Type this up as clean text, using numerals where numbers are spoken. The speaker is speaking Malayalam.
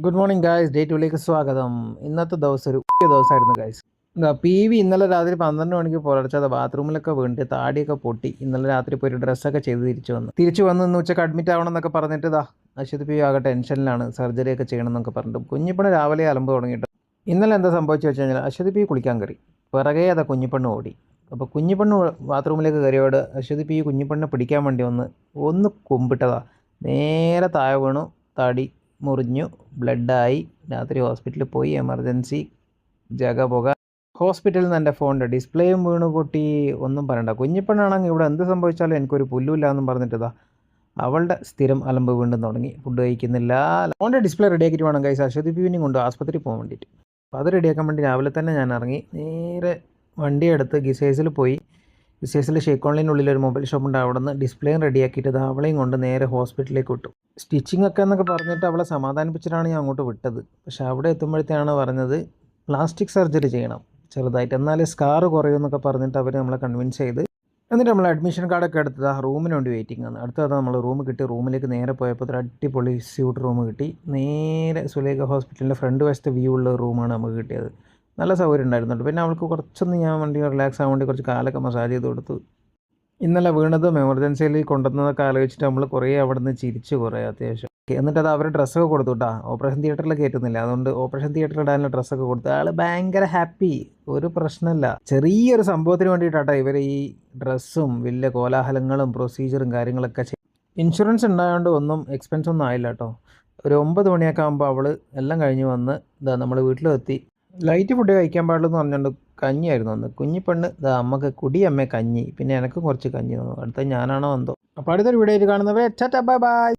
Good morning guys. ഡേ 2ലേക്ക് സ്വാഗതം. ഇന്നത്തെ ദിവസം ഒരു ദിവസമായിരുന്നു ഗായ്സ്. പി വി ഇന്നലെ രാത്രി 12 മണിക്ക് പുലർച്ചെ ബാത്റൂമിലൊക്കെ വീണിട്ട് താടിയൊക്കെ പൊട്ടി. ഇന്നലെ രാത്രി പോയിട്ട് ഡ്രസ്സൊക്കെ ചെയ്ത് തിരിച്ചു വന്ന് ഇന്ന് ഉച്ചക്ക് അഡ്മിറ്റ് ആവണം എന്നൊക്കെ പറഞ്ഞിട്ട് അശ്വതി പി ആകെ ടെൻഷനിലാണ്. സർജറി ഒക്കെ ചെയ്യണം എന്നൊക്കെ പറഞ്ഞിട്ട് കുഞ്ഞിപ്പണ് രാവിലെ അലമ്പ് തുടങ്ങിയിട്ട് ഇന്നലെ എന്താ സംഭവിച്ചു വെച്ച് കഴിഞ്ഞാൽ അശ്വതി പി കുളിക്കാൻ കയറി. പിറകെ കുഞ്ഞിപ്പണ്ണ് ഓടി. അപ്പോൾ കുഞ്ഞിപ്പണ്ണ് ബാത്റൂമിലേക്ക് കയറിയോട് അശ്വതി പി കുഞ്ഞിപ്പണ്ണിനെ പിടിക്കാൻ വേണ്ടി ഒന്ന് കുമ്പിട്ടതാ. നേരെ താഴെ വീണു. താടി മുറിഞ്ഞു, ബ്ലഡായി. രാത്രി ഹോസ്പിറ്റലിൽ പോയി. എമർജൻസി പുക. ഹോസ്പിറ്റലിൽ നിന്ന് എൻ്റെ ഫോണിൻ്റെ ഡിസ്പ്ലേയും വീണു പൊട്ടി. ഒന്നും പറയണ്ട. കുഞ്ഞിപ്പെണ്ണാണെങ്കിൽ ഇവിടെ എന്ത് സംഭവിച്ചാലും എനിക്കൊരു പുല്ലുമില്ല എന്നും പറഞ്ഞിട്ടതാ അവളുടെ സ്ഥിരം അലമ്പ് വീണ്ടും തുടങ്ങി. ഫുഡ് കഴിക്കുന്നില്ല. ഫോണിൻ്റെ ഡിസ്പ്ലേ റെഡിയാക്കിയിട്ട് വേണം കൈസ് അശ്വതി പിന്നെയും കൊണ്ട് ആസ്പത്രിയിൽ പോകാൻ വേണ്ടിയിട്ട്. അപ്പോൾ അത് റെഡിയാക്കാൻ വേണ്ടി രാവിലെ തന്നെ ഞാൻ ഇറങ്ങി. നേരെ വണ്ടിയെടുത്ത് ഗിസേസിൽ പോയി. ഗിസേസിൽ ഷേക്ക് ഓൺലൈനുള്ളിൽ ഒരു മൊബൈൽ ഷോപ്പുണ്ട്. അവിടെ നിന്ന് ഡിസ്പ്ലേയും റെഡിയാക്കിയിട്ട് അവളെയും കൊണ്ട് നേരെ ഹോസ്പിറ്റലിലേക്ക് വിട്ടു. സ്റ്റിച്ചിങ് ഒക്കെ എന്നൊക്കെ പറഞ്ഞിട്ട് അവളെ സമാധാനിപ്പിച്ചിട്ടാണ് ഞാൻ അങ്ങോട്ട് വിട്ടത്. പക്ഷേ അവിടെ എത്തുമ്പോഴത്തേക്കാണ് പറഞ്ഞത് പ്ലാസ്റ്റിക് സർജറി ചെയ്യണം ചെറുതായിട്ട്, എന്നാലേ സ്കാർ കുറയുമെന്നൊക്കെ പറഞ്ഞിട്ട് അവർ നമ്മളെ കൺവിൻസ് ചെയ്ത് എന്നിട്ട് നമ്മൾ അഡ്മിഷൻ കാർഡൊക്കെ എടുത്തത് റൂമിന് വേണ്ടി വെയിറ്റിംഗ് ആണ്. അടുത്തത് നമ്മൾ റൂം കിട്ടി. റൂമിലേക്ക് നേരെ പോയപ്പോൾ ഒരു അടിപൊളി സ്യൂട്ട് റൂം കിട്ടി. നേരെ സുലേഖ ഹോസ്പിറ്റലിൻ്റെ ഫ്രണ്ട് വശത്തെ വ്യൂ ഉള്ള റൂമാണ് നമുക്ക് കിട്ടിയത്. നല്ല സൗകര്യം ഉണ്ടായിരുന്നുണ്ട്. പിന്നെ അവൾക്ക് കുറച്ചൊന്ന് ഞാൻ വേണ്ടി റിലാക്സ് ആവാൻ വേണ്ടി കുറച്ച് കാലൊക്കെ മസാജ് ചെയ്ത് കൊടുത്തു. ഇന്നലെ വീണതും എമർജൻസിയിൽ കൊണ്ടുവന്നതൊക്കെ ആലോചിച്ചിട്ട് നമ്മൾ കുറേ അവിടെ നിന്ന് ചിരിച്ചു കുറേ അത്യാവശ്യം. എന്നിട്ട് അത് അവർ ഡ്രസ്സൊക്കെ കൊടുത്തു കേട്ടോ. ഓപ്പറേഷൻ തിയേറ്ററിൽ കയറ്റുന്നില്ല, അതുകൊണ്ട് ഓപ്പറേഷൻ തിയേറ്ററിൽ ഇടാനുള്ള ഡ്രസ്സൊക്കെ കൊടുത്തു. ആൾ ഭയങ്കര ഹാപ്പി, ഒരു പ്രശ്നമില്ല. ചെറിയൊരു സംഭവത്തിന് വേണ്ടിയിട്ടാട്ടോ ഇവർ ഈ ഡ്രസ്സും വലിയ കോലാഹലങ്ങളും പ്രൊസീജിയറും കാര്യങ്ങളൊക്കെ ഇൻഷുറൻസ് ഉണ്ടായതുകൊണ്ട് ഒന്നും എക്സ്പെൻസ് ഒന്നും ആയില്ല കേട്ടോ. ഒരു 9 മണിയൊക്കെ ആകുമ്പോൾ അവൾ എല്ലാം കഴിഞ്ഞ് വന്ന് നമ്മൾ വീട്ടിലെത്തി. ലൈറ്റ് ഫുഡ് കഴിക്കാൻ പാടുള്ളൂ പറഞ്ഞുകൊണ്ട് കഞ്ഞിയായിരുന്നു അന്ന്. കുഞ്ഞിപ്പെണ്ണ് അമ്മക്ക് കുടിയമ്മേ കഞ്ഞി, പിന്നെ എനക്കും കുറച്ച് കഞ്ഞി തന്നു. അടുത്ത ഞാനാണോ എന്തോ. അപ്പോൾ അടുത്തൊരു വീഡിയോയിൽ കാണുന്നവരെ ബൈ ബൈ.